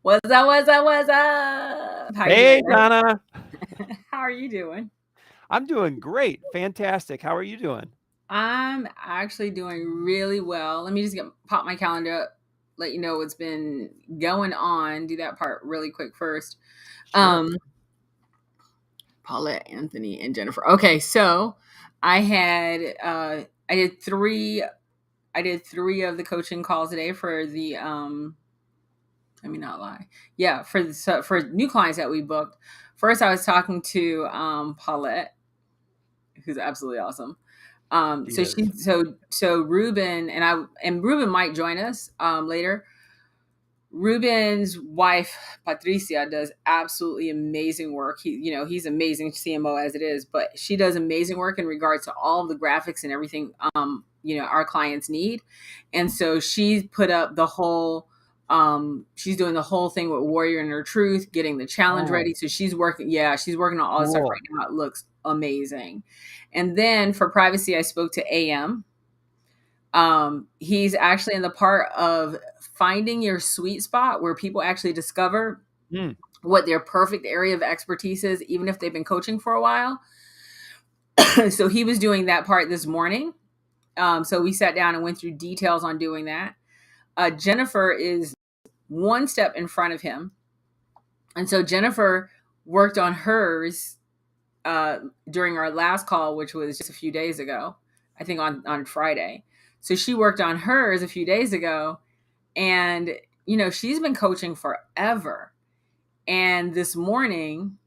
What's up? What's up? What's up? How you Hey, doing? Donna. How are you doing? I'm doing great. Fantastic. How are you doing? I'm actually doing really well. Let me just pop my calendar up, let you know what's been going on. Do that part really quick first. Sure. Um, Paulette, Anthony, and Jennifer. Okay, so I had I did three of the coaching calls today for the let me not lie. Yeah, for new clients that we booked. First, I was talking to Paulette, who's absolutely awesome. She So is. so Ruben and Ruben might join us later. Ruben's wife Patricia does absolutely amazing work. He's amazing CMO as it is, but she does amazing work in regards to all of the graphics and everything our clients need. And so she's put up the whole she's doing the whole thing with Warrior and Her Truth, getting the challenge Oh, ready. So she's working on all this stuff cool. right now. It looks amazing. And then for privacy, I spoke to AM. He's actually in the part of finding your sweet spot where people actually discover Mm, what their perfect area of expertise is, even if they've been coaching for a while. So he was doing that part this morning. So we sat down and went through details on doing that. Jennifer is one step in front of him. And so Jennifer worked on hers during our last call, which was just a few days ago, I think on Friday. So she worked on hers a few days ago. And, she's been coaching forever. And this morning,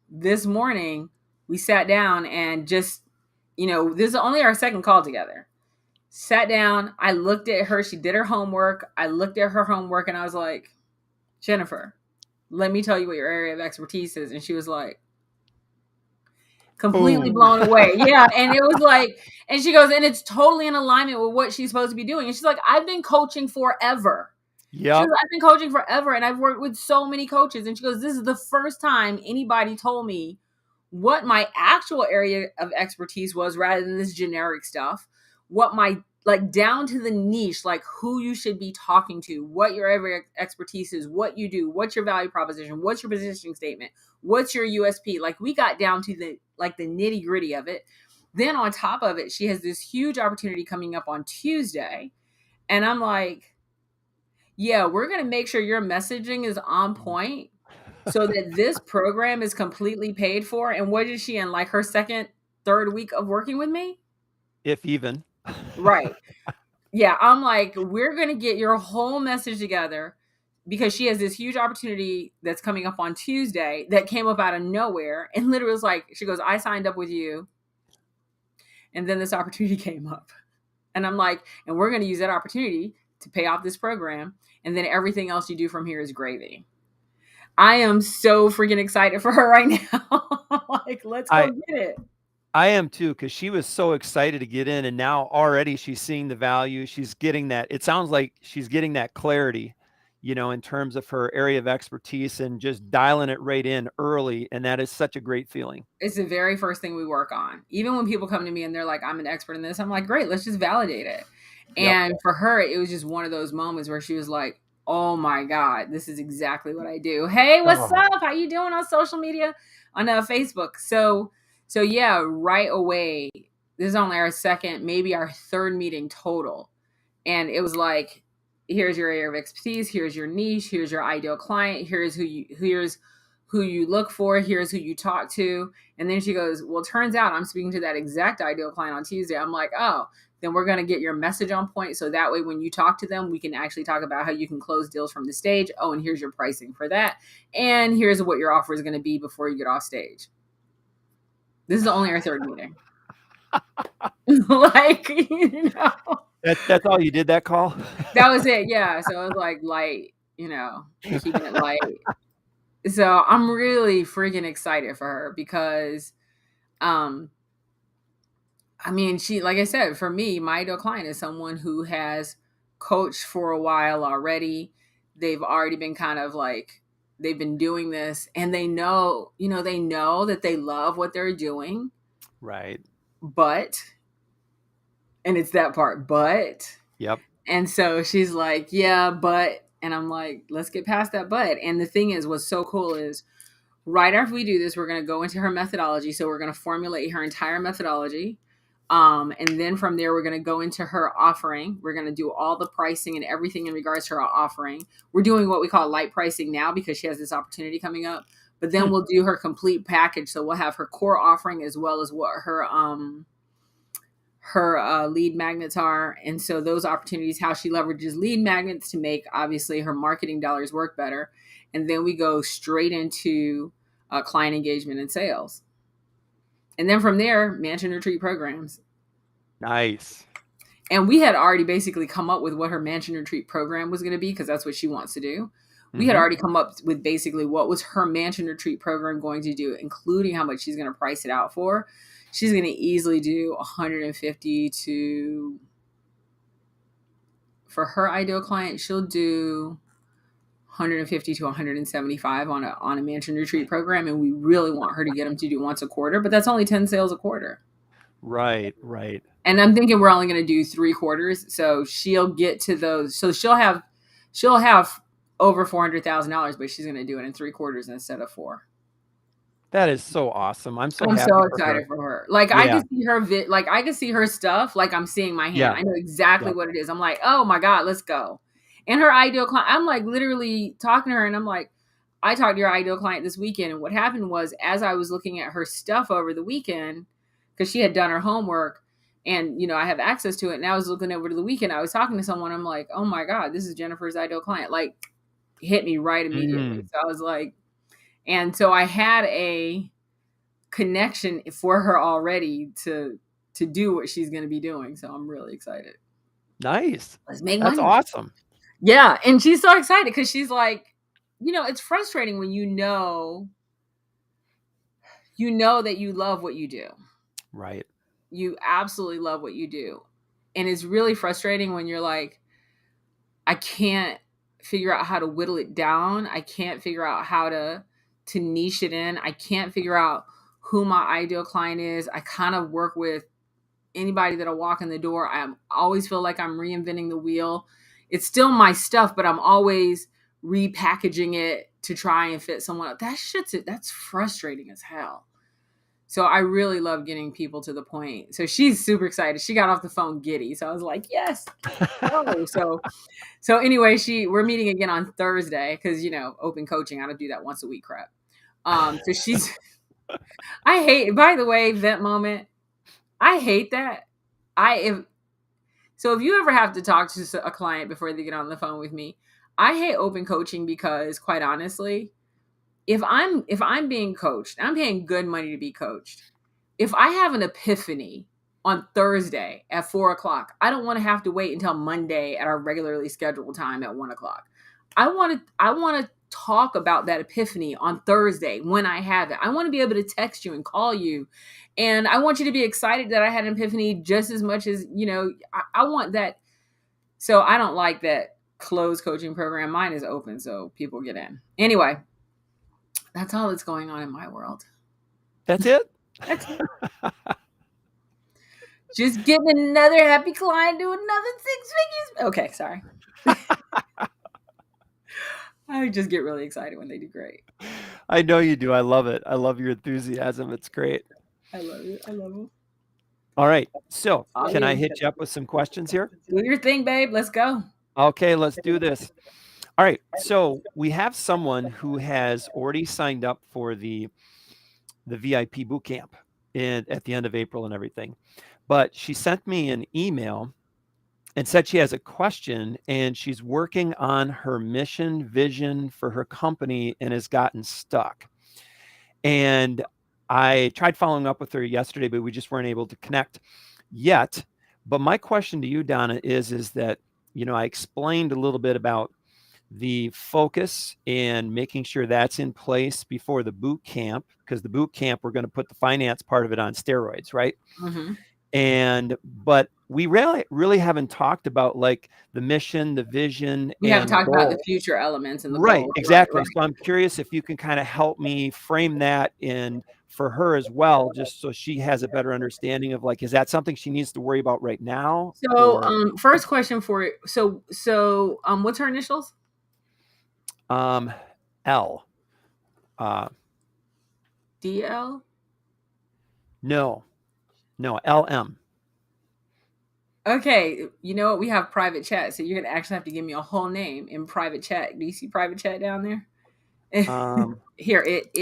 we sat down and just, this is only our second call together. Sat down, I looked at her, she did her homework. I looked at her homework and I was like, Jennifer, let me tell you what your area of expertise is. And she was like, completely boom. blown away. Yeah. And it was like, and she goes, and it's totally in alignment with what she's supposed to be doing. And she's like, I've been coaching forever. She goes, Yep. I've been coaching forever and I've worked with so many coaches. And she goes, this is the first time anybody told me what my actual area of expertise was rather than this generic stuff. What my, like, down to the niche, like who you should be talking to, what your area of expertise is, what you do, what's your value proposition, what's your positioning statement, what's your USP. Like, we got down to the nitty gritty of it. Then on top of it, she has this huge opportunity coming up on Tuesday. And I'm like, yeah, we're going to make sure your messaging is on point so that this program is completely paid for. And what is she in, like her second, third week of working with me? If even. Right. Yeah. I'm like, we're going to get your whole message together because she has this huge opportunity that's coming up on Tuesday that came up out of nowhere. And literally was like, she goes, I signed up with you. And then this opportunity came up. And I'm like, and we're going to use that opportunity to pay off this program. And then everything else you do from here is gravy. I am so freaking excited for her right now. Like, let's go I get it. I am too, because she was so excited to get in, and now already she's seeing the value. She's getting that. It sounds like she's getting that clarity, in terms of her area of expertise and just dialing it right in early. And that is such a great feeling. It's the very first thing we work on. Even when people come to me and they're like, I'm an expert in this, I'm like, great, let's just validate it. Yep. And for her, it was just one of those moments where she was like, oh my God, this is exactly what I do. Hey, what's Oh, up? How you doing on social media? On Facebook. So yeah, right away, this is only our second, maybe our third meeting total. And it was like, here's your area of expertise, here's your niche, here's your ideal client, here's who you look for, here's who you talk to. And then she goes, well, turns out I'm speaking to that exact ideal client on Tuesday. I'm like, oh, then we're going to get your message on point. So that way, when you talk to them, we can actually talk about how you can close deals from the stage. Oh, and here's your pricing for that. And here's what your offer is going to be before you get off stage. This is only our third meeting. Like, that's all you did that call? that was it. Yeah. So it was like light, keeping it light. So I'm really freaking excited for her because, um, I mean, like I said, for me, my ideal client is someone who has coached for a while already. They've already been kind of like, they've been doing this and they know that they love what they're doing, Right. but, and it's that part, but, Yep. and so she's like, yeah, but, And I'm like, let's get past that but. And the thing is, what's so cool is right after we do this, we're going to go into her methodology. So we're going to formulate her entire methodology. And then from there, we're going to go into her offering. We're going to do all the pricing and everything in regards to her offering. We're doing what we call light pricing now because she has this opportunity coming up. But then we'll do her complete package. So we'll have her core offering as well as what her lead magnets are. And so those opportunities, how she leverages lead magnets to make obviously her marketing dollars work better. And then we go straight into client engagement and sales. And then from there, mansion retreat programs. Nice. And we had already basically come up with what her mansion retreat program was going to be because that's what she wants to do. We had already come up with basically what was her mansion retreat program going to do, including how much she's going to price it out for. She's going to easily do 150 to, for her ideal client, she'll do 150 to 175 on a mansion retreat program. And we really want her to get them to do once a quarter, but that's only 10 sales a quarter. Right. And I'm thinking we're only going to do 3 quarters. So she'll get to those. So she'll have over $400,000, but she's going to do it in 3 quarters instead of 4. That is so awesome. I'm so excited for her. Like I can see her I can see her stuff. Like I'm seeing my hand. I know exactly what it is. I'm like, oh my God, let's go. And her ideal client, I'm like literally talking to her and I'm like, I talked to your ideal client this weekend. And what happened was as I was looking at her stuff over the weekend, because she had done her homework and, I have access to it. And I was looking over to the weekend. I was talking to someone. I'm like, oh my God, this is Jennifer's ideal client. Like hit me right immediately. So I was like, and so I had a connection for her already to do what she's going to be doing. So I'm really excited. Nice. Let's make money. That's awesome. Yeah. And she's so excited because she's like, it's frustrating when you know that you love what you do. Right. You absolutely love what you do. And it's really frustrating when you're like, I can't figure out how to whittle it down. I can't figure out how to niche it in. I can't figure out who my ideal client is. I kind of work with anybody that'll walk in the door. I always feel like I'm reinventing the wheel. It's still my stuff, but I'm always repackaging it to try and fit someone else. That's frustrating as hell. So I really love getting people to the point. So she's super excited. She got off the phone giddy. So I was like, yes. So anyway, we're meeting again on Thursday because, open coaching. I don't do that once a week crap. So she's, I hate, by the way, that moment. I hate that. So if you ever have to talk to a client before they get on the phone with me, I hate open coaching because quite honestly, if I'm being coached, I'm paying good money to be coached. If I have an epiphany on Thursday at 4:00, I don't want to have to wait until Monday at our regularly scheduled time at 1:00. I want to talk about that epiphany on Thursday when I have it. I want to be able to text you and call you. And I want you to be excited that I had an epiphany just as much as, I want that. So I don't like that closed coaching program. Mine is open, so people get in. Anyway, that's all that's going on in my world. That's it? That's it. Just getting another happy client to another 6 figures. Okay, sorry. I just get really excited when they do great. I know you do. I love it. I love your enthusiasm. It's great. I love it. I love it. All right. So can I hit you up with some questions here? Do your thing, babe. Let's go. Okay, let's do this. All right. So we have someone who has already signed up for the VIP boot camp at the end of April and everything. But she sent me an email and said she has a question and she's working on her mission vision for her company and has gotten stuck. And I tried following up with her yesterday, but we just weren't able to connect yet. But my question to you, Donna, is that, I explained a little bit about the focus and making sure that's in place before the boot camp, because the boot camp, we're going to put the finance part of it on steroids, right? Mm-hmm. But we really haven't talked about like the mission, the vision. We haven't talked about the future elements and the right, goals. exactly. Right. So I'm curious if you can kind of help me frame that in for her as well, just so she has a better understanding of like, is that something she needs to worry about right now? So, first question for you. So, what's her initials? L. DL? No, no, LM. Okay, you know what? We have private chat, so you're gonna actually have to give me a whole name in private chat. Do you see private chat down there? Um, Here, it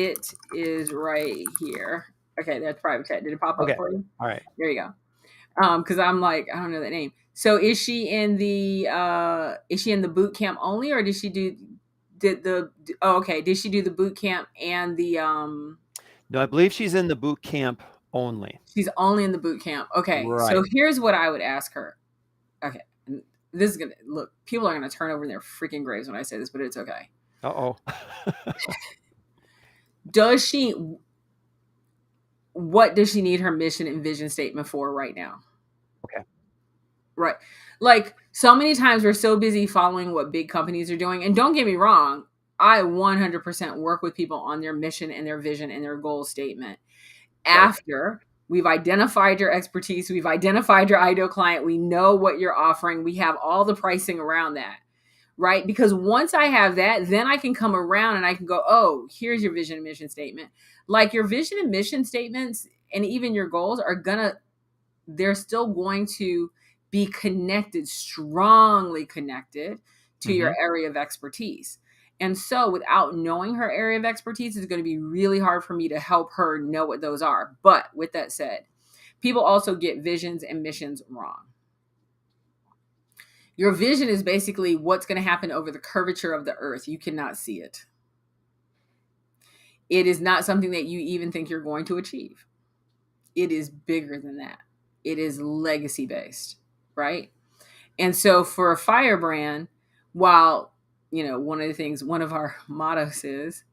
is right here. Okay, that's private chat. Did it pop up okay. for you? All right. There you go. Because I'm like, I don't know that name. So is she in the boot camp only, or did the oh okay, did she do the boot camp and the No, I believe she's in the boot camp only. she's only in the boot camp. Okay, so Right. here's what I would ask her. Okay, this is gonna look. People are gonna turn over in their freaking graves when I say this, but it's okay. Uh-oh. Does she? What does she need her mission and vision statement for right now? Okay. Right. Like so many times we're so busy following what big companies are doing. And don't get me wrong, I 100% work with people on their mission and their vision and their goal statement. Right. After we've identified your expertise, we've identified your ideal client, we know what you're offering, we have all the pricing around that. Right? Because once I have that, then I can come around and I can go, oh, here's your vision and mission statement. Like your vision and mission statements and even your goals are gonna they're still going to be connected, strongly connected to your Mhm. area of expertise. And so, without knowing her area of expertise, it's going to be really hard for me to help her know what those are. But with that said, people also get visions and missions wrong. Your vision is basically what's going to happen over the curvature of the earth. You cannot see it. It is not something that you even think you're going to achieve. It is bigger than that. It is legacy based, right? And so for a Fyrebrand, while one of our mottos is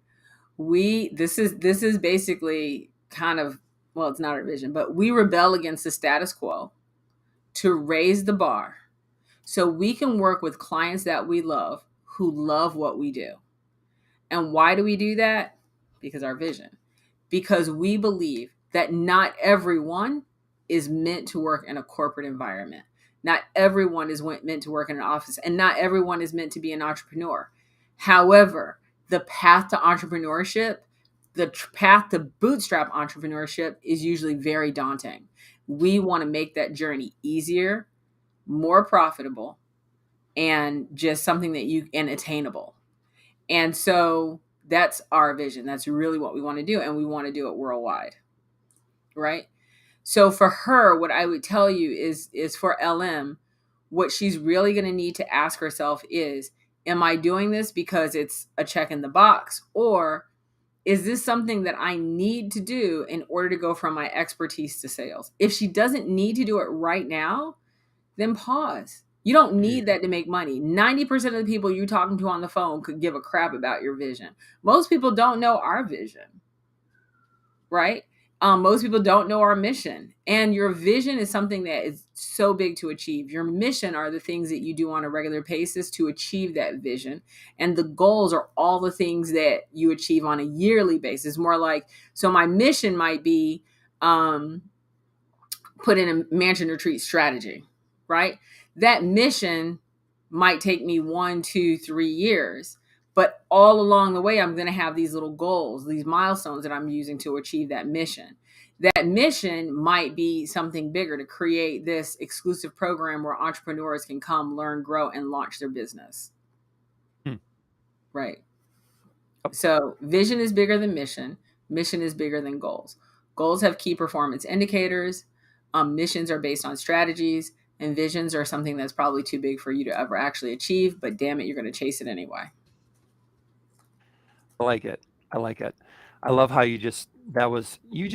this is basically kind of well, it's not our vision, but we rebel against the status quo to raise the bar so we can work with clients that we love who love what we do. And why do we do that? Because our vision. Because we believe that not everyone is meant to work in a corporate environment. Not everyone is meant to work in an office, and not everyone is meant to be an entrepreneur. However, the path to entrepreneurship, path to bootstrap entrepreneurship is usually very daunting. We want to make that journey easier, more profitable, and just something that you and attainable. And so that's our vision. That's really what we want to do. And we want to do it worldwide. Right. So for her, what I would tell you is for LM, what she's really going to need to ask herself is, am I doing this because it's a check in the box? Or is this something that I need to do in order to go from my expertise to sales? If she doesn't need to do it right now, then pause. You don't Mm. need that to make money. 90% of the people you're talking to on the phone could give a crap about your vision. Most people don't know our vision, right? Most people don't know our mission. And your vision is something that is so big to achieve. Your mission are the things that you do on a regular basis to achieve that vision. And the goals are all the things that you achieve on a yearly basis. More like, so my mission might be put in a mansion retreat strategy, right? That mission might take me 1, 2, 3 years, but all along the way, I'm going to have these little goals, these milestones that I'm using to achieve that mission. That mission might be something bigger, to create this exclusive program where entrepreneurs can come, learn, grow, and launch their business. Hmm. Right. Yep. So vision is bigger than mission. Mission is bigger than goals. Goals have key performance indicators. Missions are based on strategies, and visions are something that's probably too big for you to ever actually achieve. But damn it, you're going to chase it anyway. I like it. I like it. I love how you just you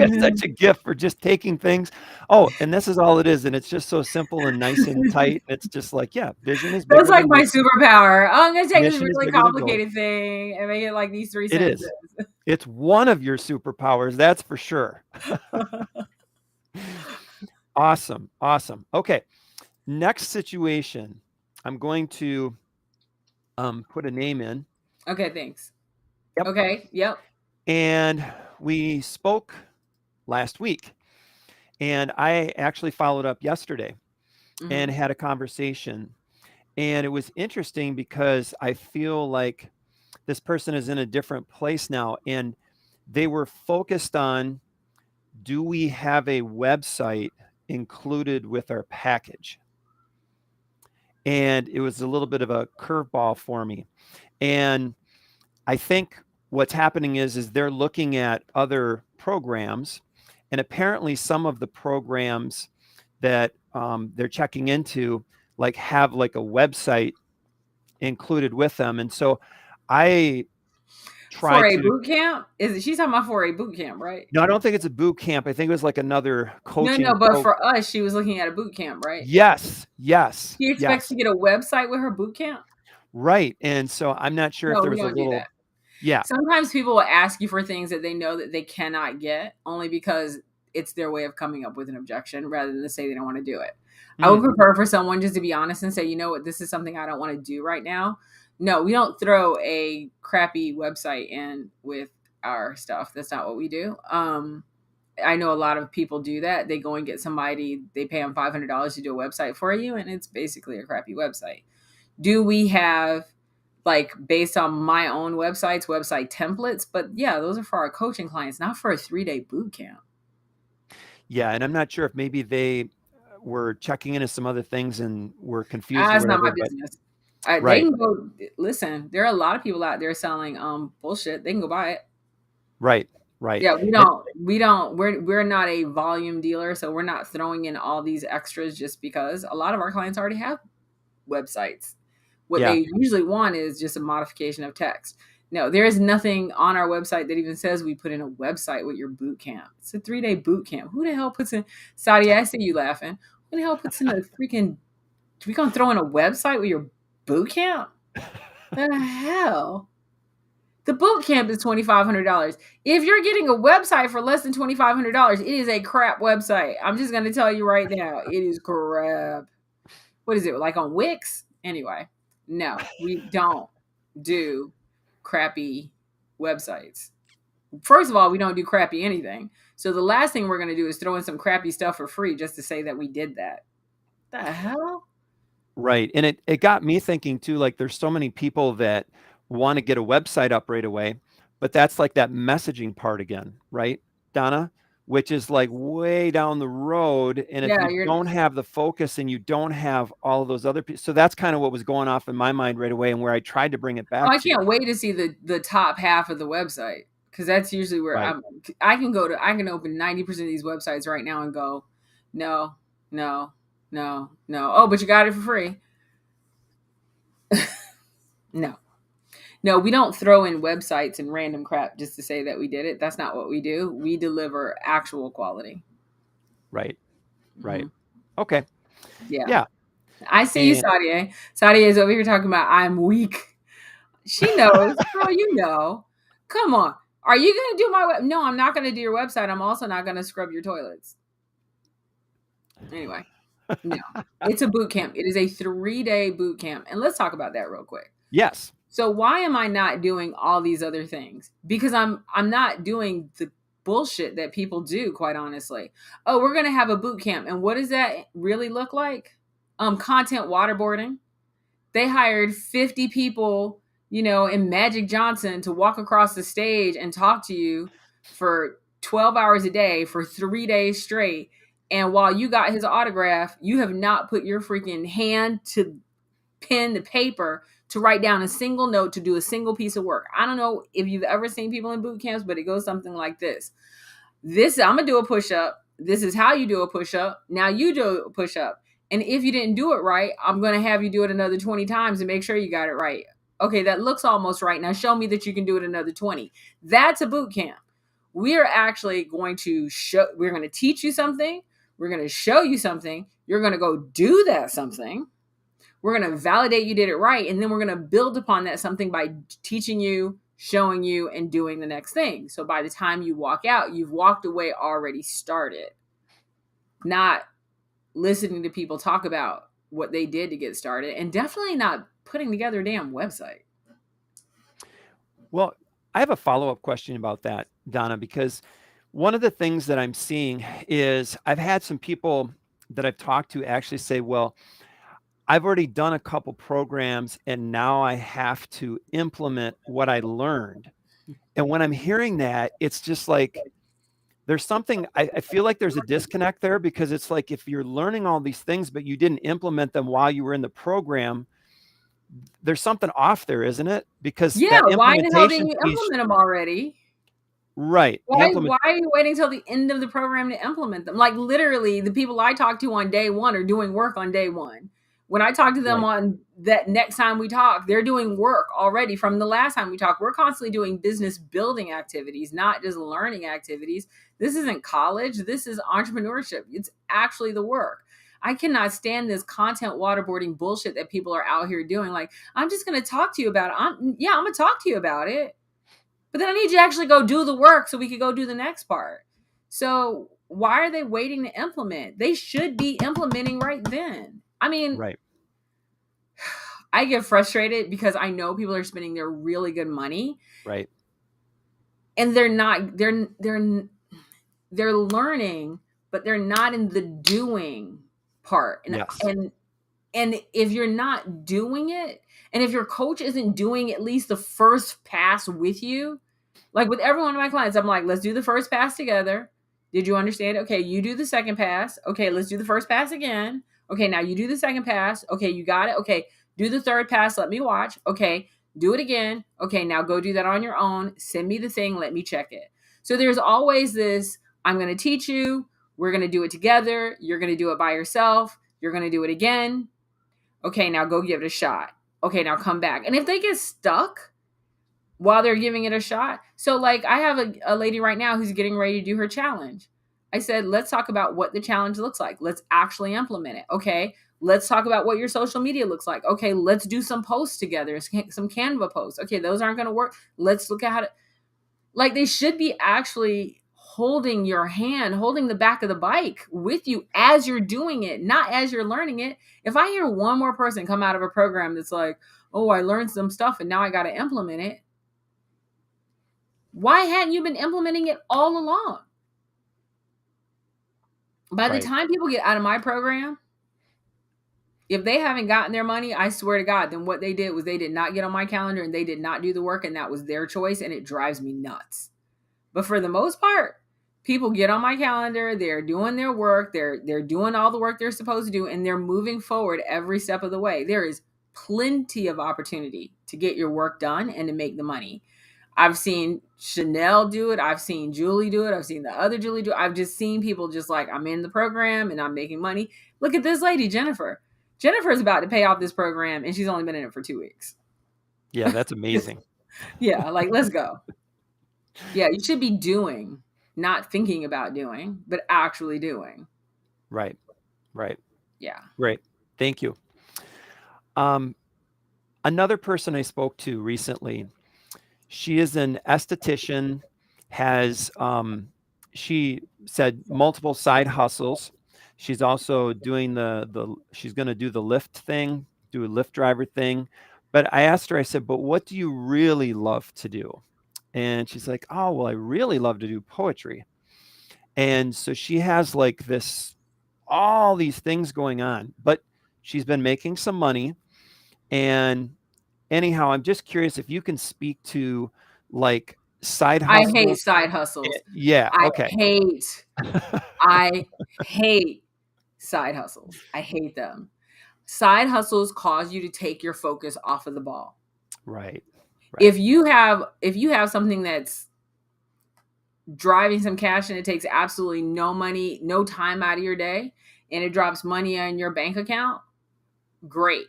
have such a gift for just taking things. Oh, and this is all it is, and it's just so simple and nice and tight. It's just like, yeah, vision is That's bigger like than my mission. superpower. Oh, I'm going to take this Mission is really bigger than goals. complicated thing and make it like these three It sentences. is. It's one of your superpowers, that's for sure. Awesome. Awesome. Okay. Next situation. I'm going to put a name in. Okay, thanks. Yep. Okay, yep. And we spoke last week, and I actually followed up yesterday and Hmm. had a conversation. And it was interesting because I feel like this person is in a different place now, and they were focused on, do we have a website included with our package? And it was a little bit of a curveball for me. And I think what's happening is they're looking at other programs, and apparently some of the programs that they're checking into like have like a website included with them. And so I try For a to, boot camp? Is it she's talking about for a boot camp, right? no, I don't think it's a boot camp. I think it was like another No, coaching no, but program. for us, she was looking at a boot camp, right? Yes, yes, She expects yes. to get a website with her boot camp? Right. And so I'm not sure if No, there we was a don't do that. little, yeah. Sometimes people will ask you for things that they know that they cannot get only because it's their way of coming up with an objection rather than to say they don't want to do it. I would Mm, prefer for someone just to be honest and say, you know what, this is something I don't want to do right now. No, we don't throw a crappy website in with our stuff. That's not what we do. I know a lot of people do that. They go and get somebody, they pay them $500 to do a website for you, and it's basically a crappy website. Do we have, like, based on my own websites, website templates? But yeah, those are for our coaching clients, not for a 3-day boot camp. yeah. And I'm not sure if maybe they were checking into some other things and were confused or That's not whatever, my but business. They right, can go listen. There are a lot of people out there selling bullshit. They can go buy it. right, right. Yeah, And we're not a volume dealer, so we're not throwing in all these extras just because a lot of our clients already have websites. What yeah, they usually want is just a modification of text. No, there is nothing on our website that even says we put in a website with your boot camp. It's a 3-day boot camp. Who the hell puts in Saudi? I see you laughing. Who the hell puts in a freaking? We gonna throw in a website with your boot camp? The hell? The boot camp is $2,500. If you're getting a website for less than $2,500, it is a crap website. I'm just gonna tell you right now, it is crap. What is it, like on Wix? Anyway, no, we don't do crappy websites. First of all, we don't do crappy anything. So the last thing we're going to do is throw in some crappy stuff for free just to say that we did that. The hell? right. And it got me thinking too, like there's so many people that want to get a website up right away, but that's like that messaging part again, right, Donna? Which is like way down the road. And if Yeah, you you're. don't have the focus and you don't have all of those other people, so that's kind of what was going off in my mind right away and where I tried to bring it Oh, back I to. can't wait to see the top half of the website because that's usually where Right. I can open 90% of these websites right now and go, no, no, no, no. Oh, but you got it for free. No. No, we don't throw in websites and random crap just to say that we did it. That's not what we do. We deliver actual quality. Right. Right. Mhm. Okay. Yeah. Yeah. I see you, And Sadia. Sadia is over here talking about I'm weak. She knows. Girl, you know. Come on. Are you going to do my web? No, I'm not going to do your website. I'm also not going to scrub your toilets. Anyway, no. It's a boot camp. It is a 3-day boot camp. And let's talk about that real quick. yes. So why am I not doing all these other things? Because I'm not doing the bullshit that people do, quite honestly. Oh, we're gonna have a boot camp. And what does that really look like? Content waterboarding. They hired 50 people, in Magic Johnson to walk across the stage and talk to you for 12 hours a day for 3 days straight. And while you got his autograph, you have not put your freaking hand to pen the paper to write down a single note to do a single piece of work. I don't know if you've ever seen people in boot camps, but it goes something like this. I'm gonna do a push-up. This is how you do a push-up. Now you do a push-up. And if you didn't do it right, I'm gonna have you do it another 20 times and make sure you got it right. Okay, that looks almost right. Now show me that you can do it another 20. That's a boot camp. We are actually going to we're going to teach you something. We're going to show you something. You're going to go do that something. We're going to validate you did it right. And then we're going to build upon that something by teaching you, showing you, and doing the next thing. So by the time you walk out, you've walked away already started, not listening to people talk about what they did to get started, and definitely not putting together a damn website. Well, I have a follow-up question about that, Donna, because one of the things that I'm seeing is I've had some people that I've talked to actually say, well, I've already done a couple programs and now I have to implement what I learned. And when I'm hearing that, it's just like there's something, I feel like there's a disconnect there, because it's like if you're learning all these things, but you didn't implement them while you were in the program, there's something off there, isn't it? Because Yeah, that why in the hell didn't implementation you piece, implement them already? right? The Why are you waiting till the end of the program to implement them? Like literally, the people I talk to on day one are doing work on day one. When I talk to them right, on that next time we talk, they're doing work already from the last time we talked. We're constantly doing business building activities, not just learning activities. This isn't college. This is entrepreneurship. It's actually the work. I cannot stand this content waterboarding bullshit that people are out here doing. Like, I'm just going to talk to you about it. I'm going to talk to you about it. But then I need you to actually go do the work so we could go do the next part. So why are they waiting to implement? They should be implementing right then. I mean, right, I get frustrated because I know people are spending their really good money right. and they're learning, but they're not in the doing part. Yes. And if you're not doing it, and if your coach isn't doing at least the first pass with you, like with every one of my clients, I'm like, let's do the first pass together. Did you understand? Okay, you do the second pass. Okay, let's do the first pass again. Okay, now you do the second pass. Okay, you got it. Okay, do the third pass. Let me watch. Okay, do it again. Okay, now go do that on your own. Send me the thing. Let me check it. So there's always this, I'm going to teach you. We're going to do it together. You're going to do it by yourself. You're going to do it again. Okay, now go give it a shot. Okay, now come back. And if they get stuck while they're giving it a shot. So, like, I have a lady right now who's getting ready to do her challenge. I said, let's talk about what the challenge looks like. Let's actually implement it. Okay. Let's talk about what your social media looks like. Okay. Let's do some posts together, some Canva posts. Okay. Those aren't going to work. Let's look at how to, like, they should be actually holding your hand, holding the back of the bike with you as you're doing it, not as you're learning it. If I hear one more person come out of a program that's like, oh, I learned some stuff and now I got to implement it, why hadn't you been implementing it all along? By the Right. time people get out of my program, if they haven't gotten their money, I swear to God, then what they did was they did not get on my calendar and they did not do the work, and that was their choice, and it drives me nuts. But for the most part, people get on my calendar, they're doing their work, they're doing all the work they're supposed to do, and they're moving forward every step of the way. There is plenty of opportunity to get your work done and to make the money. I've seen Chanel do it. I've seen Julie do it. I've seen the other Julie do it. I've just seen people just like, I'm in the program and I'm making money. Look at this lady, Jennifer. Jennifer's about to pay off this program and she's only been in it for 2 weeks. Yeah, that's amazing. Yeah, like, let's go. Yeah, you should be doing, not thinking about doing, but actually doing. Right. Right. Yeah. Great. Thank you. Another person I spoke to recently, she is an esthetician, has she said multiple side hustles. She's also doing she's going to do the Lyft thing, do a Lyft driver thing. But I asked her, I said, but what do you really love to do? And she's like, oh, well, I really love to do poetry. And so she has like all these things going on, but she's been making some money. And anyhow, I'm just curious if you can speak to like side I hate hustles. side hustles. Yeah. I Okay. hate, I hate side hustles. I hate them. Side hustles cause you to take your focus off of the ball. Right. Right. If you have something that's driving some cash and it takes absolutely no money, no time out of your day, and it drops money in your bank account, great.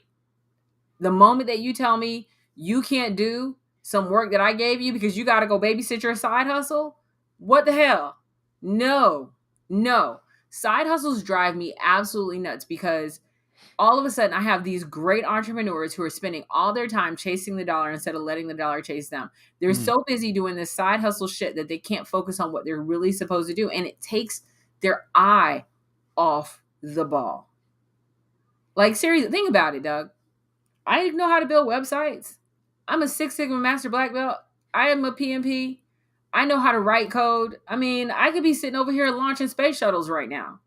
The moment that you tell me you can't do some work that I gave you because you got to go babysit your side hustle, what the hell? No, no. Side hustles drive me absolutely nuts because all of a sudden I have these great entrepreneurs who are spending all their time chasing the dollar instead of letting the dollar chase them. They're Mm, so busy doing this side hustle shit that they can't focus on what they're really supposed to do. And it takes their eye off the ball. Like, seriously, think about it, Doug. I know how to build websites. I'm a Six Sigma Master Black Belt. I am a PMP. I know how to write code. I mean, I could be sitting over here launching space shuttles right now.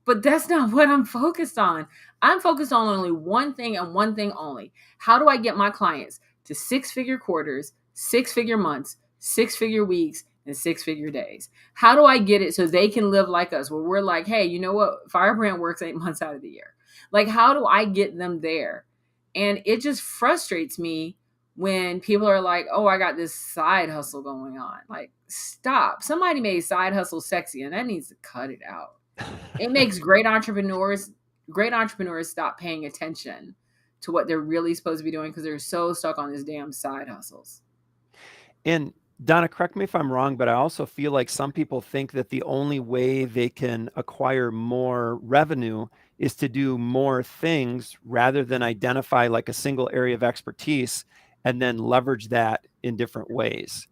But that's not what I'm focused on. I'm focused on only one thing and one thing only. How do I get my clients to six-figure quarters, six-figure months, six-figure weeks, and six-figure days? How do I get it so they can live like us, where we're like, hey, you know what? Fyrebrand works 8 months out of the year. Like, how do I get them there? And it just frustrates me when people are like, oh, I got this side hustle going on. Like, stop. Somebody made side hustle sexy, and that needs to cut it out. It makes great entrepreneurs stop paying attention to what they're really supposed to be doing because they're so stuck on this damn side hustles. And Donna, correct me if I'm wrong, but I also feel like some people think that the only way they can acquire more revenue is to do more things rather than identify like a single area of expertise and then leverage that in different ways.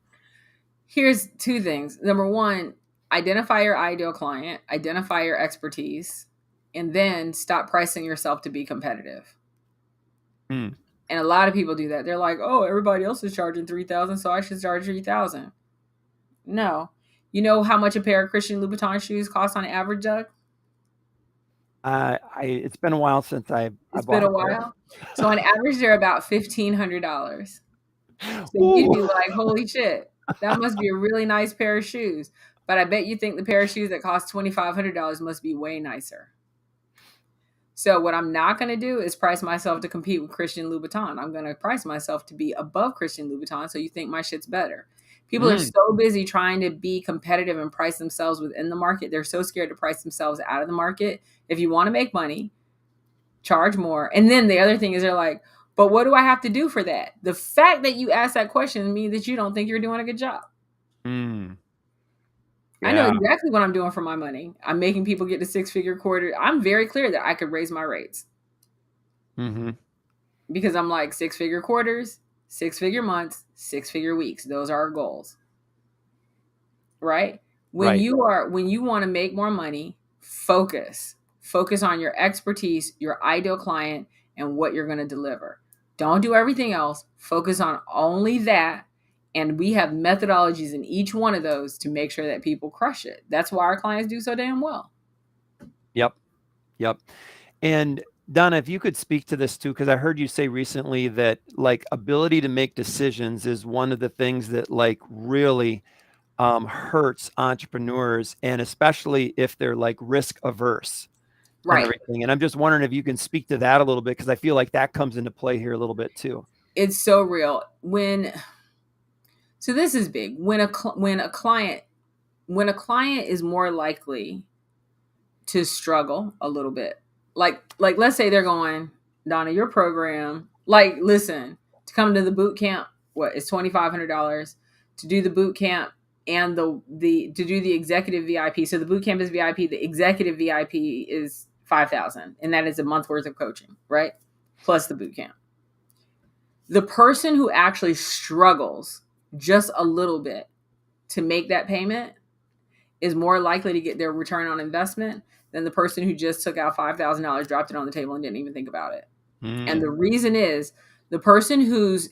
Here's two things. Number one, identify your ideal client, identify your expertise, and then stop pricing yourself to be competitive. Mm. And a lot of people do that. They're like, "Oh, everybody else is charging 3,000, so I should charge 3,000." No. You know how much a pair of Christian Louboutin shoes cost on average, Doug? It's been a while since I It's been bought a a pair. while. So on average, they're about $1,500. So you'd Ooh. be like, holy shit, that must be a really nice pair of shoes. But I bet you think the pair of shoes that cost $2,500 must be way nicer. So what I'm not going to do is price myself to compete with Christian Louboutin. I'm going to price myself to be above Christian Louboutin so you think my shit's better. People are so busy trying to be competitive and price themselves within the market. They're so scared to price themselves out of the market. If you want to make money, charge more. And then the other thing is they're like, but what do I have to do for that? The fact that you ask that question means that you don't think you're doing a good job. Mm. I know Yeah. exactly what I'm doing for my money. I'm making people get to six-figure quarter. I'm very clear that I could raise my rates Mm-hmm. because I'm like six-figure quarters, six-figure months, six-figure weeks. Those are our goals, right? When Right. you want to make more money, focus on your expertise, your ideal client, and what you're going to deliver. Don't do everything else. Focus on only that. And we have methodologies in each one of those to make sure that people crush it. That's why our clients do so damn well. Yep. Yep. And Donna, if you could speak to this too, because I heard you say recently that like ability to make decisions is one of the things that like really hurts entrepreneurs, and especially if they're like risk averse and Right. everything. And I'm just wondering if you can speak to that a little bit, because I feel like that comes into play here a little bit too. It's so real. So this is big. When a client is more likely to struggle a little bit. Like let's say they're going, Donna, your program, like listen, to come to the boot camp, what is $2,500 to do the boot camp and the to do the executive VIP. So the boot camp is VIP, the executive VIP is 5,000, and that is a month worth of coaching, right? Plus the boot camp. The person who actually struggles just a little bit to make that payment is more likely to get their return on investment than the person who just took out $5,000, dropped it on the table, and didn't even think about it. And the reason is the person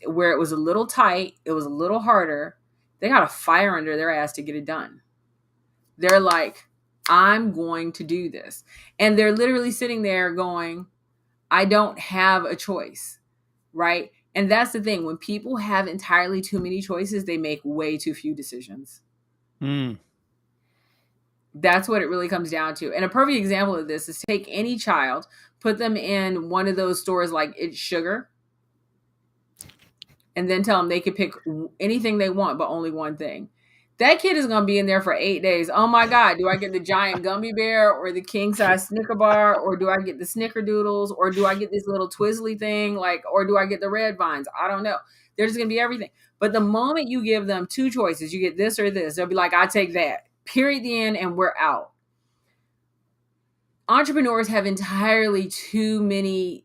where it was a little tight, it was a little harder, they got a fire under their ass to get it done. They're like, I'm going to do this. And they're literally sitting there going, I don't have a choice, right? And that's the thing. When people have entirely too many choices, they make way too few decisions. Mm. That's what it really comes down to. And a perfect example of this is take any child, put them in one of those stores like It's Sugar, and then tell them they could pick anything they want, but only one thing. That kid is going to be in there for 8 days. Oh my God, do I get the giant gummy bear or the king size Snicker bar? Or do I get the snickerdoodles? Or do I get this little Twizzly thing? Or do I get the red vines? I don't know. There's going to be everything. But the moment you give them two choices, you get this or this, they'll be like, I take that. Period, the end, and we're out. Entrepreneurs have entirely too many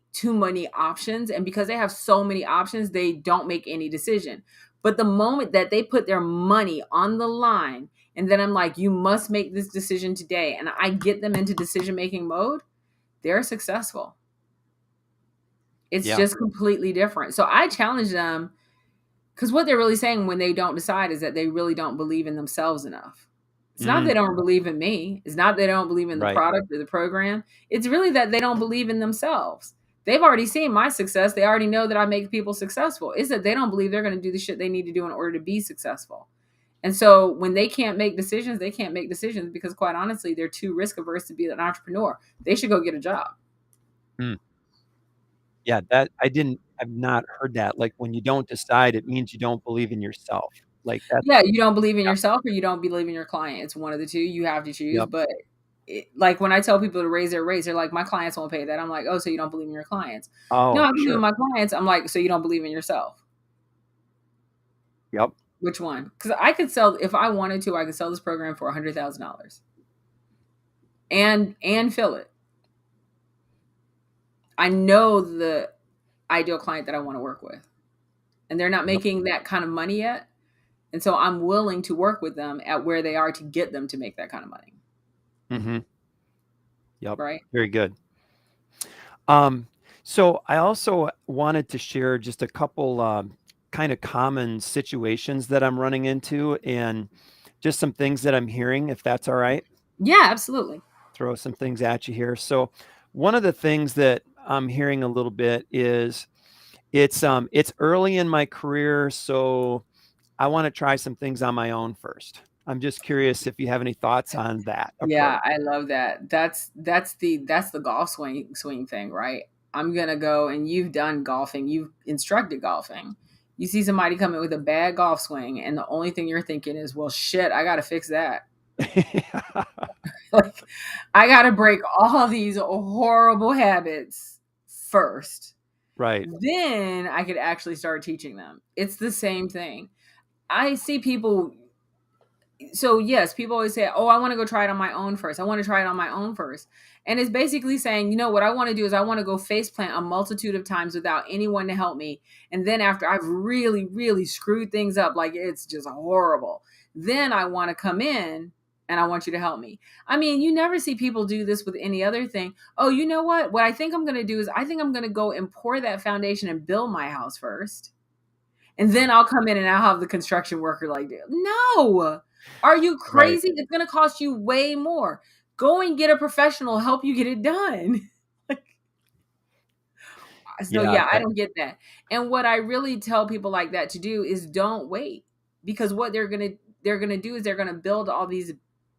options, and because they have so many options, they don't make any decision. But the moment that they put their money on the line, and then I'm like, you must make this decision today, and I get them into decision-making mode, they're successful. It's just completely different. So I challenge them, because what they're really saying when they don't decide is that they really don't believe in themselves enough. It's not Mm, they don't believe in me. It's not they don't believe in the right. product or the program. It's really that they don't believe in themselves. They've already seen my success. They already know that I make people successful. It's that they don't believe they're going to do the shit they need to do in order to be successful. And so when they can't make decisions, they can't make decisions because quite honestly, they're too risk averse to be an entrepreneur. They should go get a job. Mm. Yeah, that I've not heard that. Like, when you don't decide, it means you don't believe in yourself. Like, that's Yeah, you don't believe in yep, yourself or you don't believe in your client. It's one of the two. You have to choose. yep. But like when I tell people to raise their rates, they're like, my clients won't pay that. I'm like, oh, so you don't believe in your clients? No, Oh, I believe in sure. my clients. I'm like, so you don't believe in yourself? Yep. Which one? Because I could sell if I wanted to. I could sell this program for $100,000 and fill it. I know the ideal client that I want to work with, and they're not Yep. making that kind of money yet. And so I'm willing to work with them at where they are to get them to make that kind of money. Mhm. Yep. Right? Very good. Um, so I also wanted to share just a couple kind of common situations that I'm running into and just some things that I'm hearing, if that's all right. Yeah, absolutely. Throw some things at you here. So one of the things that I'm hearing a little bit is it's early in my career, so I want to try some things on my own first. I'm just curious if you have any thoughts on that Yeah, approach. I love that. That's the golf swing thing, right? I'm gonna go and you've done golfing, you've instructed golfing. You see somebody come in with a bad golf swing, and the only thing you're thinking is, well, shit, I gotta fix that. Like, I gotta break all these horrible habits first. Right. Then I could actually start teaching them. It's the same thing. I see people so yes, people always say, "Oh, I want to go try it on my own first. I want to try it on my own first." And it's basically saying, you know, what I want to do is I want to go face plant a multitude of times without anyone to help me. And then after I've really, really screwed things up, like it's just horrible, then I want to come in and I want you to help me. I mean, you never see people do this with any other thing. Oh, you know what? What I think I'm going to do is I think I'm going to go and pour that foundation and build my house first. And then I'll come in and I'll have the construction worker like, no, are you Right. crazy? It's going to cost you way more. Go and get a professional help you get it done. So Yeah, yeah, I that don't get that. And what I really tell people like that to do is don't wait, because what they're going to do is they're going to build all these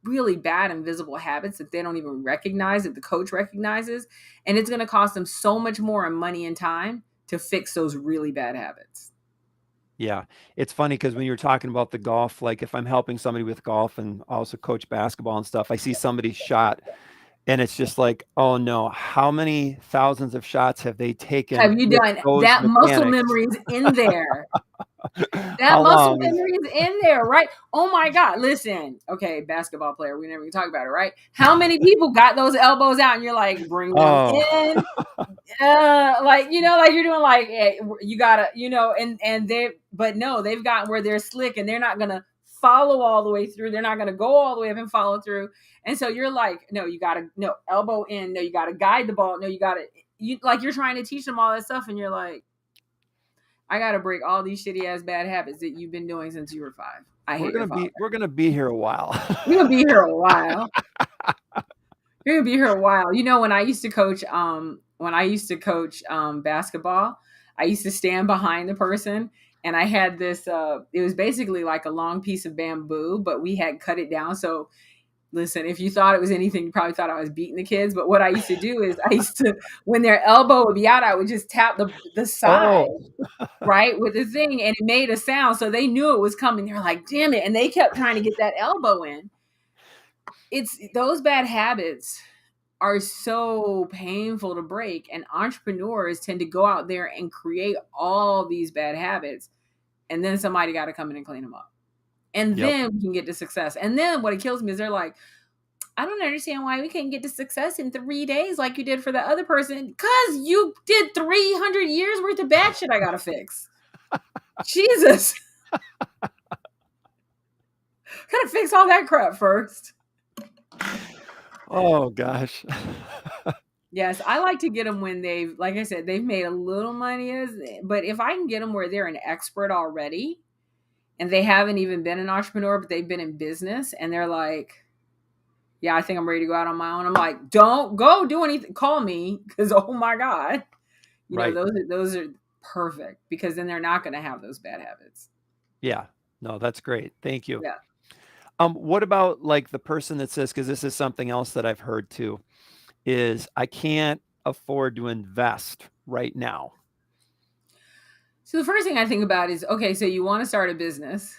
really bad invisible habits that they don't even recognize, that the coach recognizes, and it's going to cost them so much more in money and time to fix those really bad habits. yeah. It's funny because when you were talking about the golf, like if I'm helping somebody with golf and also coach basketball and stuff, I see somebody's shot and it's just like, oh no, how many thousands of shots have they taken Have you with done those that? Muscle mechanics? memory is in there. That How muscle long is memory is in there, right? Oh my God. Listen, okay, basketball player, we never even talk about it, right? How many people got those elbows out and you're like, bring them oh in? Like, like you're doing like, you gotta, and they, but no, they've gotten where they're slick and they're not gonna follow all the way through. They're not gonna go all the way up and follow through. And so you're like, no, you gotta, no, elbow in, no, you gotta guide the ball, no, you're trying to teach them all that stuff, and you're like, I gotta break all these shitty ass bad habits that you've been doing since you were 5. I hate your father. we're gonna be here a while. You're gonna be here a while. You're gonna be here a while. When I used to coach, basketball, I used to stand behind the person, and I had this. It was basically like a long piece of bamboo, but we had cut it down. So, listen, if you thought it was anything, you probably thought I was beating the kids. But what I used to do is, when their elbow would be out, I would just tap the side, Oh, right, with the thing, and it made a sound, so they knew it was coming. They're like, "Damn it!" And they kept trying to get that elbow in. It's those bad habits are so painful to break, and entrepreneurs tend to go out there and create all these bad habits, and then somebody got to come in and clean them up, and yep. then we can get to success. And then what it kills me is they're like, I don't understand why we can't get to success in 3 days like you did for the other person, because you did 300 years worth of bad shit I gotta fix. Jesus. Gotta fix all that crap first. Oh gosh. Yes, I like to get them when like I said, they've made a little money, but if I can get them where they're an expert already, and they haven't even been an entrepreneur, but they've been in business, and they're like, yeah, I think I'm ready to go out on my own. I'm like, don't go do anything. Call me, because oh my God, Right. those are perfect, because then they're not going to have those bad habits. Yeah. No, that's great. Thank you. Yeah. What about like the person that says, because this is something else that I've heard too, is I can't afford to invest right now. So the first thing I think about is, okay, so you want to start a business.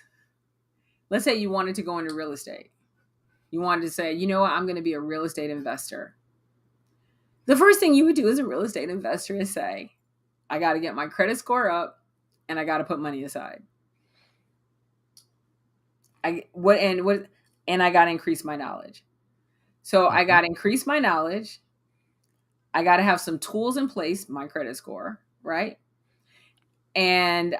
Let's say you wanted to go into real estate. You wanted to say, you know what, I'm going to be a real estate investor. The first thing you would do as a real estate investor is say, I got to get my credit score up and I got to put money aside. And I got to increase my knowledge. So I got to increase my knowledge. I got to have some tools in place, my credit score, right? And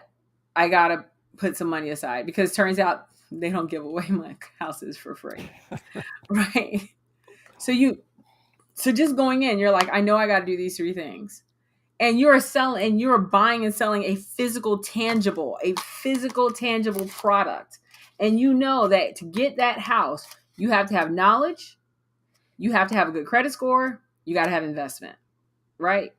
I got to put some money aside, because it turns out they don't give away my houses for free. Right? So just going in, you're like, I know I got to do these three things. And you're buying and selling a physical, tangible product. And you know that to get that house, you have to have knowledge, you have to have a good credit score, you got to have investment, right?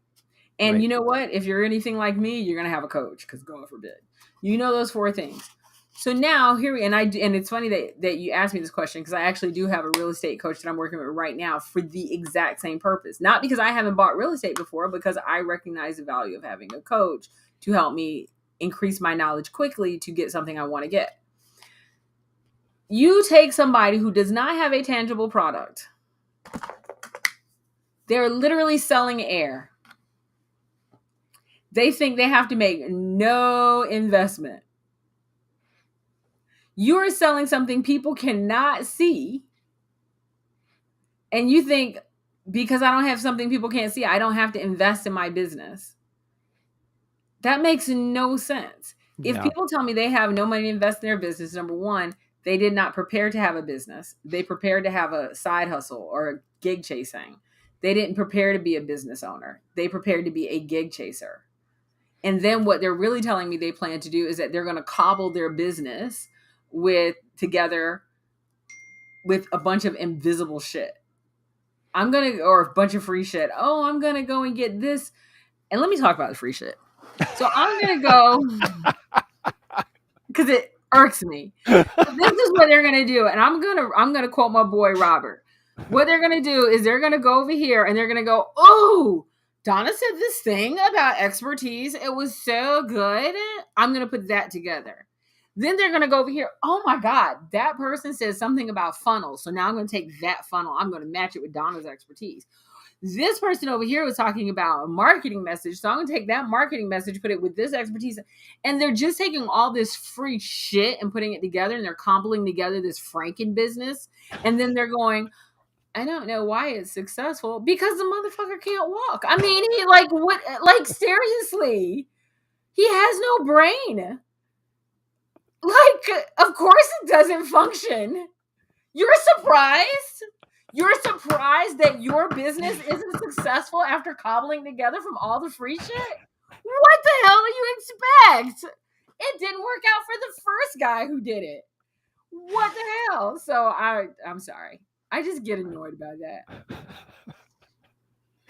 And Right. you know what? If you're anything like me, you're going to have a coach, because God forbid. You know those four things. So now and it's funny that you asked me this question, because I actually do have a real estate coach that I'm working with right now for the exact same purpose. Not because I haven't bought real estate before, because I recognize the value of having a coach to help me increase my knowledge quickly to get something I want to get. You take somebody who does not have a tangible product. They're literally selling air. They think they have to make no investment. You're selling something people cannot see. And you think, because I don't have something people can't see, I don't have to invest in my business. That makes no sense. Yeah. If people tell me they have no money to invest in their business, number one, they did not prepare to have a business. They prepared to have a side hustle or a gig chasing. They didn't prepare to be a business owner. They prepared to be a gig chaser. And then what they're really telling me they plan to do is that they're going to cobble their business together with a bunch of invisible shit. Or a bunch of free shit. Oh, I'm going to go and get this. And let me talk about the free shit. So I'm going to go, because it irks me. So this is what they're going to do. And I'm going to quote my boy, Robert. What they're going to do is they're going to go over here and they're going to go, oh, Donna said this thing about expertise. It was so good. I'm going to put that together. Then they're going to go over here. Oh my God, that person says something about funnels. So now I'm going to take that funnel. I'm going to match it with Donna's expertise. This person over here was talking about a marketing message. So I'm going to take that marketing message, put it with this expertise. And they're just taking all this free shit and putting it together. And they're cobbling together this Franken business. And then they're going, I don't know why it's successful, because the motherfucker can't walk. I mean, seriously, he has no brain. Of course it doesn't function. You're surprised? You're surprised that your business isn't successful after cobbling together from all the free shit? What the hell do you expect? It didn't work out for the first guy who did it. What the hell? So I'm sorry. I just get annoyed about that.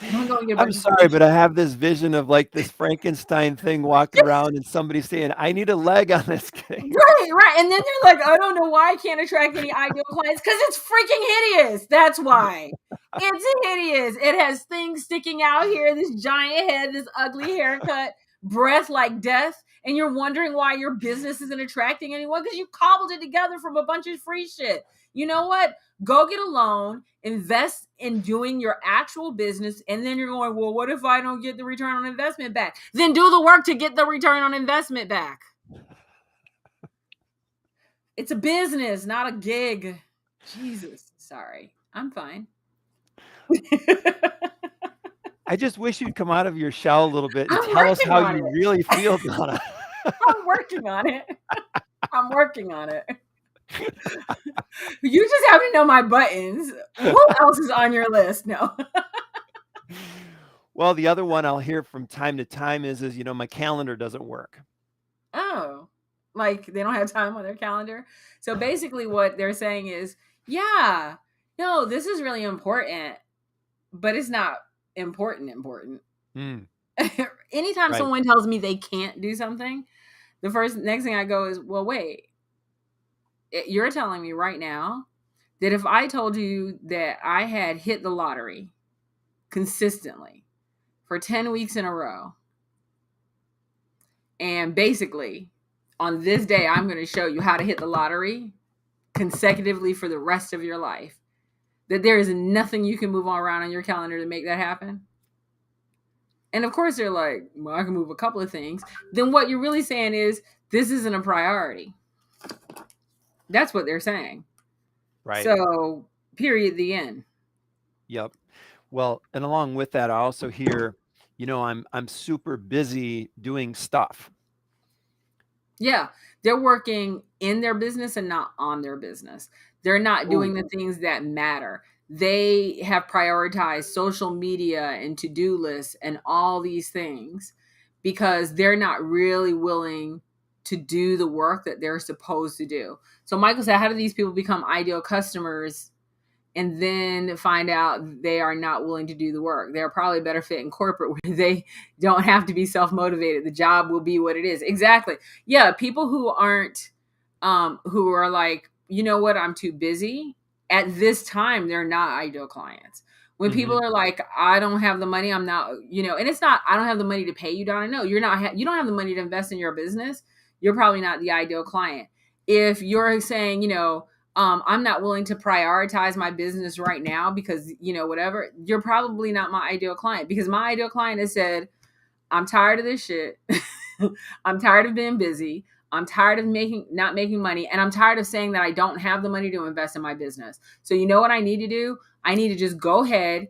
I'm sorry, but I have this vision of like this Frankenstein thing walking around and somebody saying, I need a leg on this thing. Right. And then they're like, I don't know why I can't attract any ideal clients, because it's freaking hideous. That's why. It's hideous. It has things sticking out here, this giant head, this ugly haircut, breath like death. And you're wondering why your business isn't attracting anyone, because you cobbled it together from a bunch of free shit. You know what? Go get a loan, invest in doing your actual business, and then you're going, well, what if I don't get the return on investment back? Then do the work to get the return on investment back. It's a business, not a gig. Jesus. Sorry. I'm fine. I just wish you'd come out of your shell a little bit and tell us how you really feel, Donna. I'm working on it. I'm working on it. You just have to know my buttons. Who else is on your list? No. Well, the other one I'll hear from time to time is my calendar doesn't work. Oh. Like they don't have time on their calendar. So basically what they're saying is, yeah, no, this is really important, but it's not important. Mm, Anytime right. someone tells me they can't do something, the next thing I go is, well, wait, you're telling me right now that if I told you that I had hit the lottery consistently for 10 weeks in a row, and basically on this day, I'm going to show you how to hit the lottery consecutively for the rest of your life, that there is nothing you can move on around on your calendar to make that happen. And of course, they're like, well, I can move a couple of things. Then what you're really saying is, this isn't a priority. That's what they're saying. Right. So, period, the end. Yep. Well, and along with that, I also hear, I'm super busy doing stuff. Yeah, they're working in their business and not on their business. They're not Oh, doing the things that matter. They have prioritized social media and to-do lists and all these things because they're not really willing to do the work that they're supposed to do. So Michael said, how do these people become ideal customers and then find out they are not willing to do the work? They're probably better fit in corporate where they don't have to be self-motivated. The job will be what it is. Exactly. Yeah, people who aren't who are like, you know what, I'm too busy. At this time, they're not ideal clients. When hmm, people are like, I don't have the money, I'm not, and it's not, I don't have the money to pay you, Donna. No, you're not, you don't have the money to invest in your business. You're probably not the ideal client. If you're saying, I'm not willing to prioritize my business right now because, whatever, you're probably not my ideal client, because my ideal client has said, I'm tired of this shit. I'm tired of being busy. I'm tired of not making money. And I'm tired of saying that I don't have the money to invest in my business. So you know what I need to do? I need to just go ahead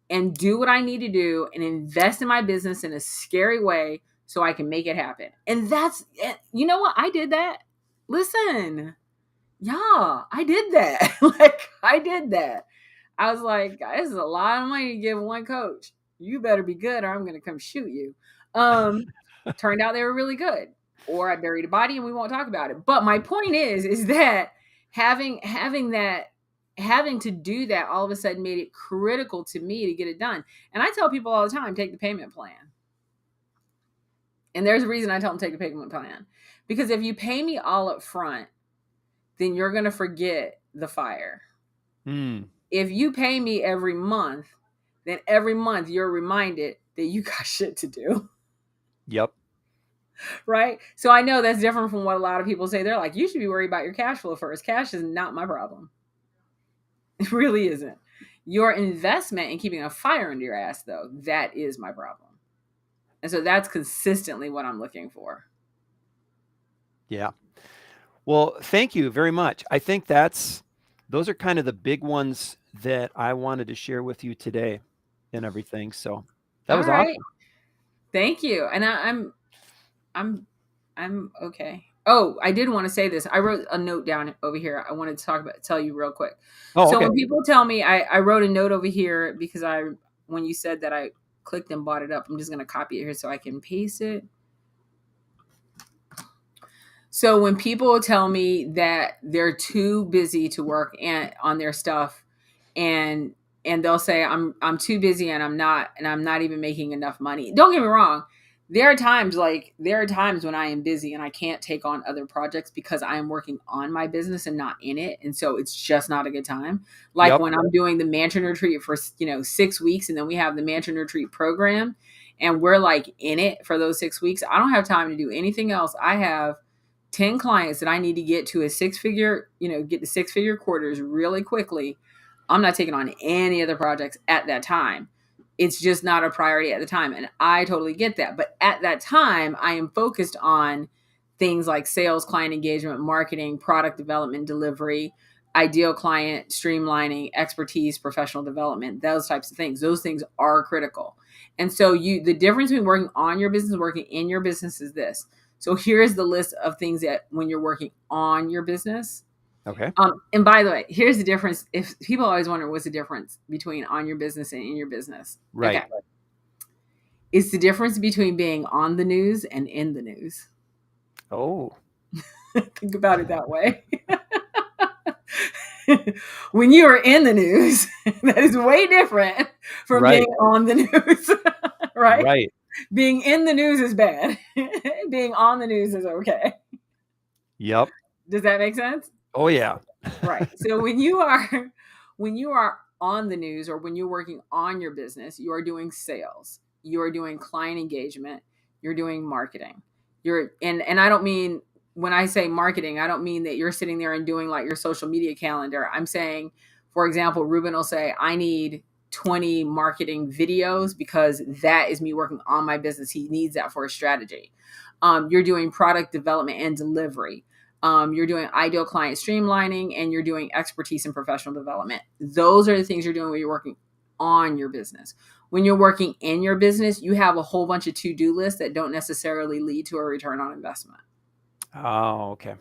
and do what I need to do and invest in my business in a scary way so I can make it happen. And that's, you know what? I did that. Listen, yeah, I did that. Like, I did that. I was like, this is a lot of money to give one coach. You better be good or I'm going to come shoot you. Um, Turned out they were really good. Or I buried a body and we won't talk about it. But my point is that having to do that all of a sudden made it critical to me to get it done. And I tell people all the time, take the payment plan. And there's a reason I tell them take the payment plan. Because if you pay me all up front, then you're going to forget the fire. mm, If you pay me every month, then every month you're reminded that you got shit to do. yep. Right? So I know that's different from what a lot of people say. They're like, you should be worried about your cash flow first. Cash is not my problem. It really isn't. Your investment in keeping a fire under your ass, though, that is my problem. And so that's consistently what I'm looking for. Yeah. Well, thank you very much. I think those are kind of the big ones that I wanted to share with you today and everything. So that All was right. awesome. Thank you. And I'm okay. Oh, I did want to say this. I wrote a note down over here. I wanted to tell you real quick. Oh, So okay. when people tell me, I wrote a note over here because when you said that, I clicked and bought it up. I'm just going to copy it here so I can paste it. So when people tell me that they're too busy to work on their stuff, and they'll say I'm too busy and I'm not even making enough money. Don't get me wrong. There are times when I am busy and I can't take on other projects because I am working on my business and not in it. And so it's just not a good time. Like Yep. when I'm doing the mansion retreat for 6 weeks, and then we have the mansion retreat program and we're like in it for those 6 weeks. I don't have time to do anything else. I have 10 clients that I need to get to get the 6-figure quarters really quickly. I'm not taking on any other projects at that time. It's just not a priority at the time. And I totally get that. But at that time, I am focused on things like sales, client engagement, marketing, product development, delivery, ideal client, streamlining, expertise, professional development, those types of things. Those things are critical. And so the difference between working on your business and working in your business is this. So here's the list of things that when you're working on your business. Okay. And by the way, here's the difference. If people always wonder what's the difference between on your business and in your business. Right. Okay. It's the difference between being on the news and in the news. Oh, Think about it that way. When you are in the news, that is way different from being Right. on the news, right? Right. Being in the news is bad. Being on the news is okay. Yep. Does that make sense? Oh yeah. Right. So when you are on the news or when you're working on your business, you are doing sales, you are doing client engagement, you're doing marketing. And I don't mean, when I say marketing, I don't mean that you're sitting there and doing like your social media calendar. I'm saying, for example, Ruben will say, I need 20 marketing videos because that is me working on my business. He needs that for a strategy. You're doing product development and delivery. You're doing ideal client streamlining, and you're doing expertise and professional development. Those are the things you're doing when you're working on your business. When you're working in your business, you have a whole bunch of to-do lists that don't necessarily lead to a return on investment. Oh, okay.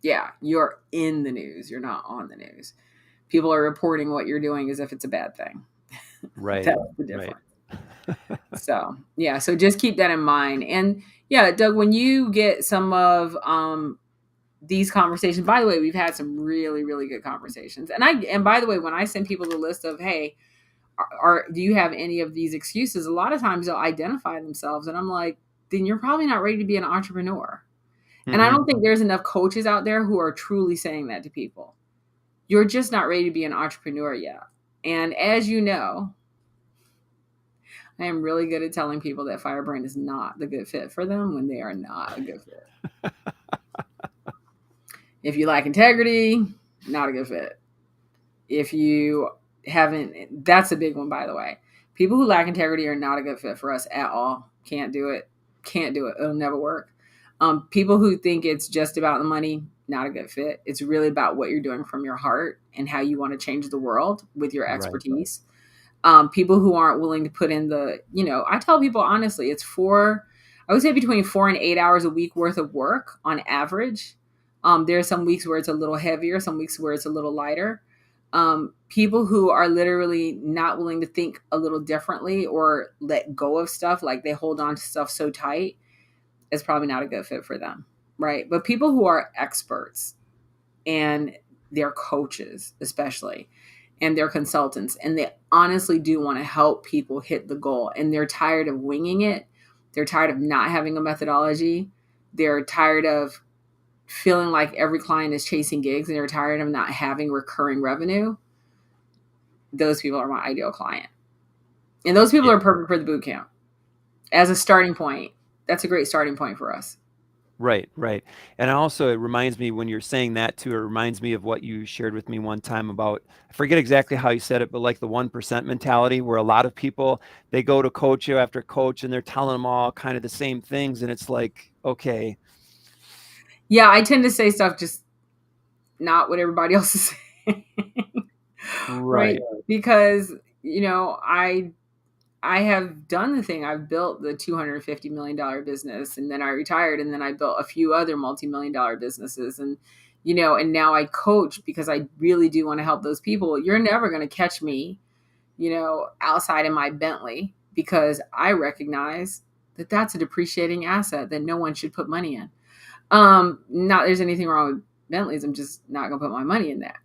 Yeah, you're in the news. You're not on the news. People are reporting what you're doing as if it's a bad thing. Right. That's the Right. difference. So, yeah, so just keep that in mind. And yeah, Doug, when you get some of these conversations, by the way, we've had some really, really good conversations. And by the way, when I send people the list of, hey, do you have any of these excuses? A lot of times they'll identify themselves, and I'm like, then you're probably not ready to be an entrepreneur. And I Mm-hmm. don't think there's enough coaches out there who are truly saying that to people. You're just not ready to be an entrepreneur yet. And as you know, I am really good at telling people that Fyrebrand is not the good fit for them when they are not a good fit. If you lack integrity, not a good fit. If you haven't, that's a big one, by the way. People who lack integrity are not a good fit for us at all. Can't do it. Can't do it. It'll never work. People who think it's just about the money, not a good fit. It's really about what you're doing from your heart and how you want to change the world with your Right. expertise. People who aren't willing to put in I tell people honestly, I would say between 4 and 8 hours a week worth of work on average. There are some weeks where it's a little heavier, some weeks where it's a little lighter. People who are literally not willing to think a little differently or let go of stuff, like they hold on to stuff so tight, is probably not a good fit for them. Right. But people who are experts and they're coaches, especially, and they're consultants, and they honestly do want to help people hit the goal, and they're tired of winging it. They're tired of not having a methodology. They're tired of feeling like every client is chasing gigs, and they're tired of not having recurring revenue. Those people are my ideal client. And those people Yeah. are perfect for the boot camp. As a starting point, that's a great starting point for us. Right, right. And also, it reminds me when you're saying that too, it reminds me of what you shared with me one time about, I forget exactly how you said it, but like the 1% mentality, where a lot of people, they go to coach you after coach and they're telling them all kind of the same things. And it's like, okay. Yeah, I tend to say stuff just not what everybody else is saying. Right? Right, Because, I have done the thing. I've built the $250 million business, and then I retired, and then I built a few other multi-million dollar businesses. And, and now I coach because I really do want to help those people. You're never going to catch me, outside in my Bentley, because I recognize that that's a depreciating asset that no one should put money in. Not there's anything wrong with Bentleys. I'm just not going to put my money in that.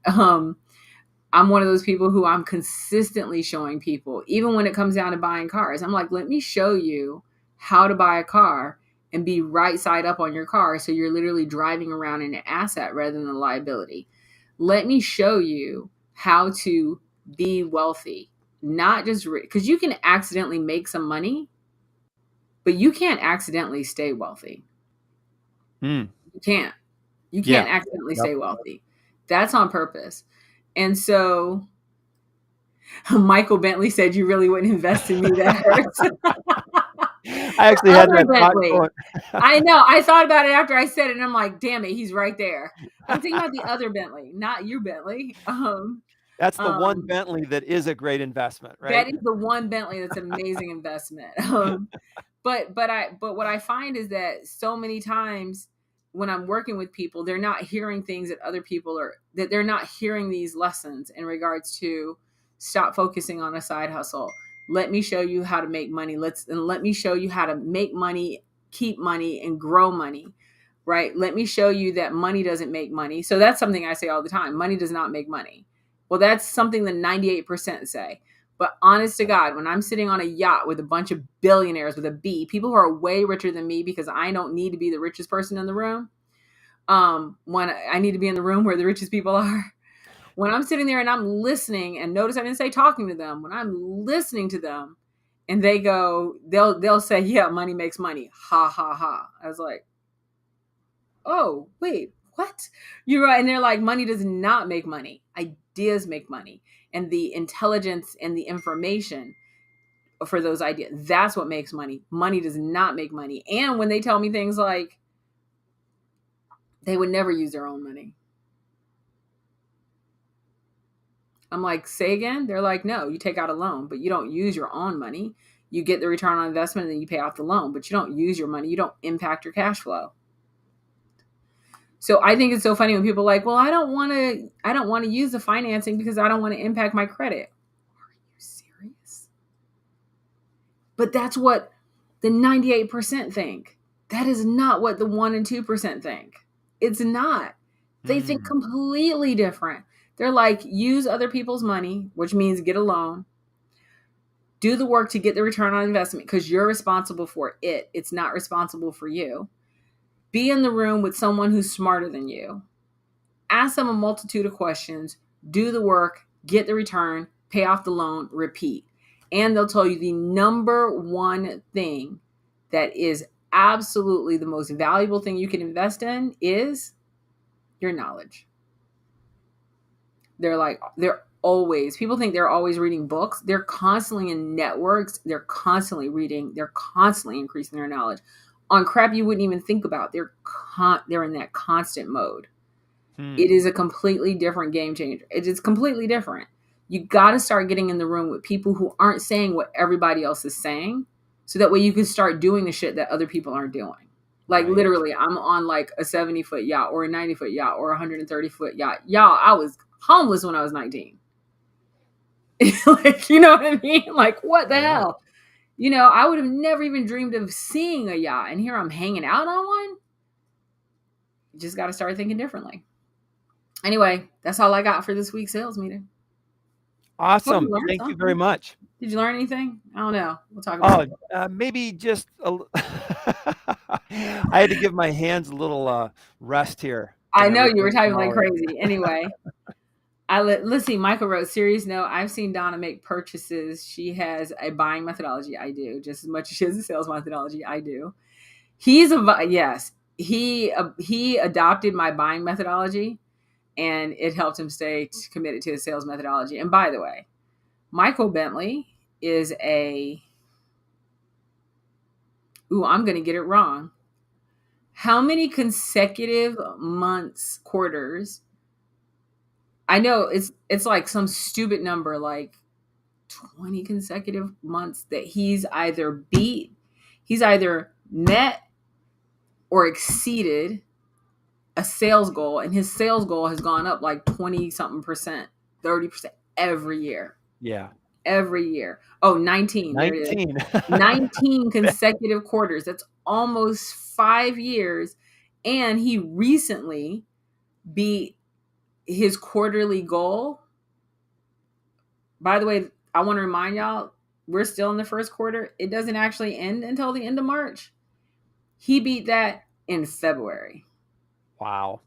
I'm one of those people who I'm consistently showing people, even when it comes down to buying cars. I'm like, let me show you how to buy a car and be right side up on your car. So you're literally driving around in an asset rather than a liability. Let me show you how to be wealthy, not just because you can accidentally make some money, but you can't accidentally stay wealthy. Hmm. You can't. You Yeah. can't accidentally Yep. stay wealthy. That's on purpose. And so Michael Bentley said, you really wouldn't invest in me. That hurts. I actually had Other that thought Bentley. going. I know. I thought about it after I said it, and I'm like, damn it, he's right there. I'm thinking about the other Bentley, not you, Bentley. That's the one Um, Bentley that is a great investment, that right? is the one Bentley that's an amazing investment. But what I find is that so many times when I'm working with people, they're not hearing things that other people are, that they're not hearing these lessons in regards to stop focusing on a side hustle. Let me show you how to make money. Let me show you how to make money, keep money, and grow money. right? Let me show you that money doesn't make money. So that's something I say all the time. Money does not make money. Well, that's something that 98% say. But honest to God, when I'm sitting on a yacht with a bunch of billionaires with a B, people who are way richer than me because I don't need to be the richest person in the room. When I need to be in the room where the richest people are. When I'm sitting there and I'm listening, and notice I didn't say talking to them. When I'm listening to them, and they'll say, "Yeah, money makes money." Ha ha ha. I was like, "Oh, wait, what?" You're right. And they're like, "Money does not make money. Ideas make money, and the intelligence and the information for those ideas. That's what makes money. Money does not make money." And when they tell me things like they would never use their own money, I'm like, "Say again?" They're like, "No, you take out a loan, but you don't use your own money. You get the return on investment and then you pay off the loan, but you don't use your money. You don't impact your cash flow." So I think it's so funny when people are like, "Well, I don't want to use the financing because I don't want to impact my credit." Are you serious? But that's what the 98% think. That is not what the 1 and 2% think. It's not. They think completely different. They're like, use other people's money, which means get a loan. Do the work to get the return on investment because you're responsible for it. It's not responsible for you. Be in the room with someone who's smarter than you. Ask them a multitude of questions. Do the work, get the return, pay off the loan, repeat. And they'll tell you the number one thing that is absolutely the most valuable thing you can invest in is your knowledge. People think they're always reading books. They're constantly in networks. They're constantly reading. They're constantly increasing their knowledge on crap you wouldn't even think about. They're in that constant mode. It is a completely different game changer. It is completely different. You got to start getting in the room with people who aren't saying what everybody else is saying, so that way you can start doing the shit that other people aren't doing. Like Right. literally, I'm on like a 70-foot yacht or a 90-foot yacht or a 130-foot yacht. Y'all, I was homeless when I was 19. Like, you know what I mean? Like, what the Yeah. hell? You know, I would have never even dreamed of seeing a yacht, and here I'm hanging out on one. You just got to start thinking differently. Anyway, that's all I got for this week's sales meeting. Hope you Awesome. learned Thank you very something. much. Did you learn anything? I don't know. We'll talk about it. Maybe just I had to give my hands a little rest here I from know you were everything typing from like all of crazy. Anyway, let's see. Michael wrote, serious note, I've seen Donna make purchases. She has a buying methodology. I do just as much as she has a sales methodology. I do. Yes. He adopted my buying methodology, and it helped him stay committed to his sales methodology. And by the way, Michael Bentley is I'm going to get it wrong. How many consecutive months, quarters? I know it's like some stupid number, like 20 consecutive months that he's either met or exceeded a sales goal, and his sales goal has gone up like 20 something percent, 30% every year. Yeah. Every year. Oh, 19. There it is. 19. 19 consecutive quarters. That's almost 5 years. And he recently beat his quarterly goal. By the way, I want to remind y'all, we're still in the first quarter. It doesn't actually end until the end of March. He beat that in February. Wow.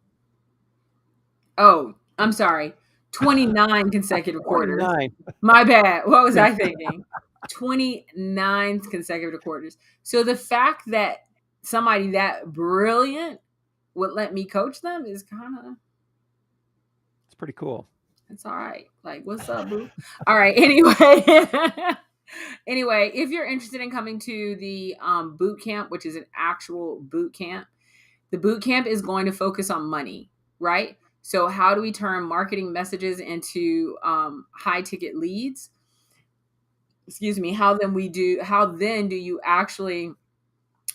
Oh, I'm sorry. 29 consecutive quarters. 29. My bad. What was I thinking? 29 consecutive quarters. So the fact that somebody that brilliant would let me coach them is kind of, It's pretty cool. it's all right. Like, what's up, boo? All right. Anyway, anyway, if you're interested in coming to the boot camp, which is an actual boot camp, the boot camp is going to focus on money, right? So how do we turn marketing messages into high ticket leads? Excuse me. How then do you actually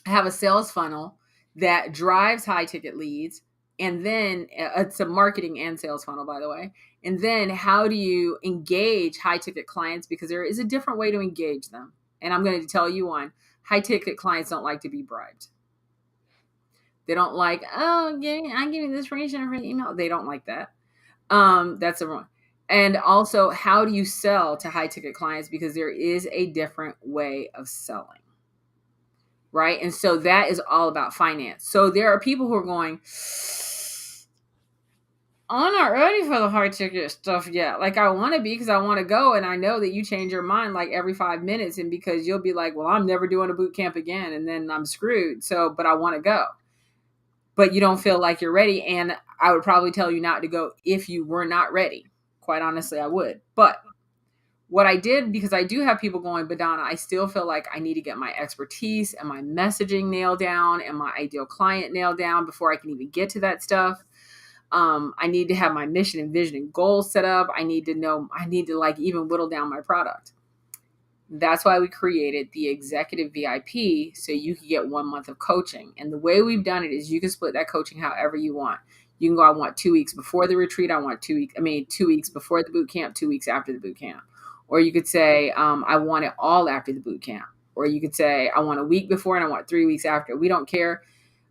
have a sales funnel that drives high ticket leads? And then it's a marketing and sales funnel, by the way. And then how do you engage high ticket clients? Because there is a different way to engage them. And I'm going to tell you one. High ticket clients don't like to be bribed. They don't like, oh, yeah, I'm giving this information for email. They don't like that. That's the wrong. And also, how do you sell to high ticket clients? Because there is a different way of selling, right? And so that is all about finance. So there are people who are going, I'm not ready for the high ticket stuff yet. Like I want to be because I want to go, and I know that you change your mind like every 5 minutes, and because you'll be like, well, I'm never doing a boot camp again, and then I'm screwed. So, but I want to go, but you don't feel like you're ready, and I would probably tell you not to go if you were not ready. Quite honestly, I would. But what I did, because I do have people going, but Donna, I still feel like I need to get my expertise and my messaging nailed down and my ideal client nailed down before I can even get to that stuff. I need to have my mission and vision and goals set up. I need to like even whittle down my product. That's why we created the executive VIP so you can get 1 month of coaching. And the way we've done it is you can split that coaching however you want. You can go, I want 2 weeks before the retreat. I want 2 weeks before the boot camp, 2 weeks after the boot camp. Or you could say, I want it all after the boot camp. Or you could say, I want a week before and I want 3 weeks after. We don't care.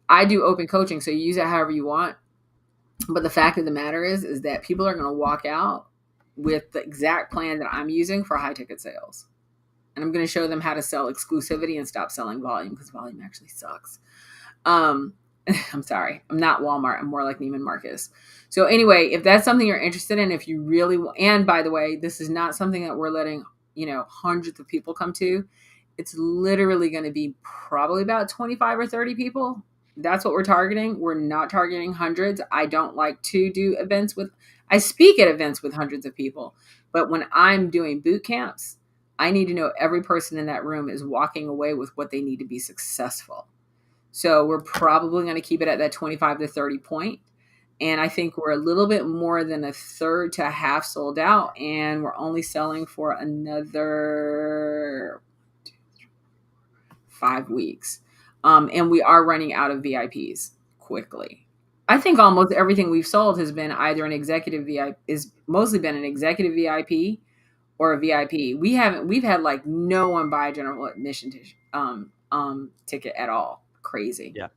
I do open coaching, so you use it however you want. But the fact of the matter is that people are going to walk out with the exact plan that I'm using for high ticket sales. And I'm going to show them how to sell exclusivity and stop selling volume, because volume actually sucks. I'm sorry. I'm not Walmart. I'm more like Neiman Marcus. So anyway, if that's something you're interested in, if you really want, and by the way, this is not something that we're letting, hundreds of people come to. It's literally going to be probably about 25 or 30 people. That's what we're targeting. We're not targeting hundreds. I don't like to do I speak at events with hundreds of people, but when I'm doing boot camps, I need to know every person in that room is walking away with what they need to be successful. So we're probably going to keep it at that 25 to 30 point. And I think we're a little bit more than a third to a half sold out, and we're only selling for another 5 weeks. And we are running out of VIPs quickly. I think almost everything we've sold has been either an executive VIP, is mostly been an executive VIP or a VIP. We've had like no one buy a general admission ticket at all. Crazy. Yeah.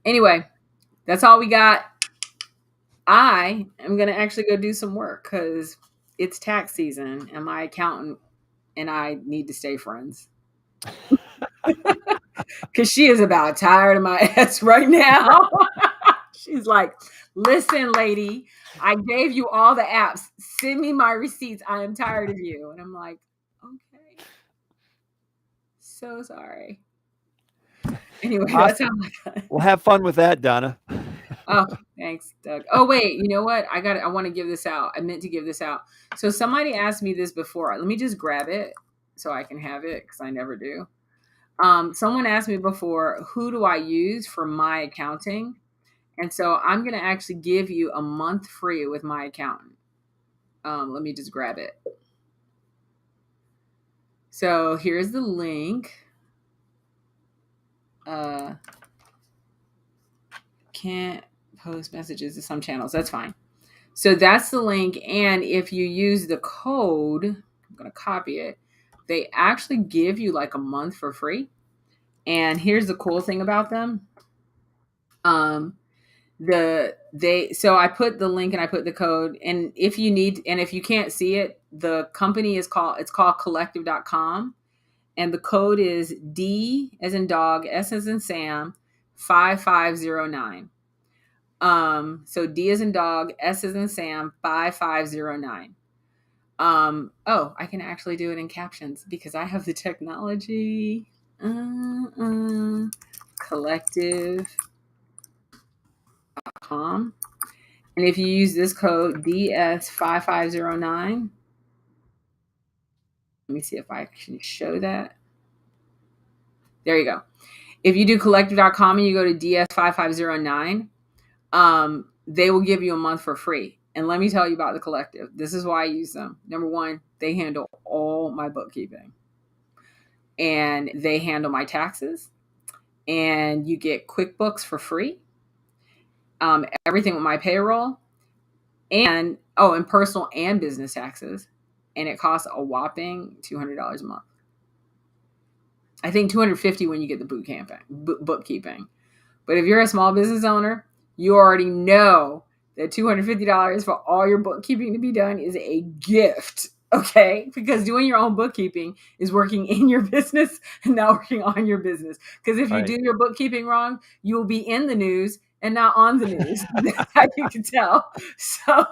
Anyway, that's all we got. I am going to actually go do some work because it's tax season and my accountant and I need to stay friends. Because she is about tired of my ass right now. She's like, listen, lady, I gave you all the apps. Send me my receipts. I am tired of you. And I'm like, okay. So sorry. Anyway, that's how I got it. Well, have fun with that, Donna. Oh, thanks, Doug. Oh, wait, you know what? I want to give this out. I meant to give this out. So somebody asked me this before. Let me just grab it so I can have it because I never do. Someone asked me before, who do I use for my accounting? And so I'm going to actually give you a month free with my accountant. Let me just grab it. So here's the link. Can't post messages to some channels. That's fine. So that's the link. And if you use the code, I'm going to copy it. They actually give you like a month for free. And here's the cool thing about them. So I put the link and I put the code, and if you can't see it, the company it's called collective.com, and the code is D as in dog, S as in Sam, 5509. So D as in dog, S as in Sam, 5509. I can actually do it in captions because I have the technology. Collective.com. And if you use this code DS5509, let me see if I can show that. There you go. If you do collective.com and you go to DS5509, they will give you a month for free. And let me tell you about the collective. This is why I use them. Number one, they handle all my bookkeeping. And they handle my taxes. And you get QuickBooks for free. Everything with my payroll. And personal and business taxes. And it costs a whopping $200 a month. I think $250 when you get the bootkeeping. But if you're a small business owner, you already know that $250 for all your bookkeeping to be done is a gift. Okay, because doing your own bookkeeping is working in your business and not working on your business. Because if you Right. do your bookkeeping wrong, you will be in the news and not on the news. That's how you can tell. So,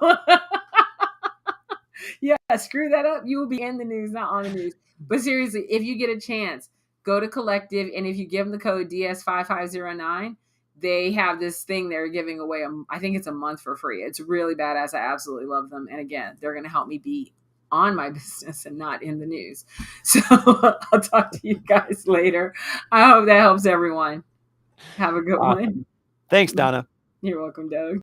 yeah, screw that up. You will be in the news, not on the news. But seriously, if you get a chance, go to Collective, and if you give them the code DS5509, they have this thing they're giving away. I think it's a month for free. It's really badass. I absolutely love them. And again, they're going to help me be on my business and not in the news. So I'll talk to you guys later. I hope that helps everyone. Have a good one. Awesome. Thanks, Donna. You're welcome, Doug.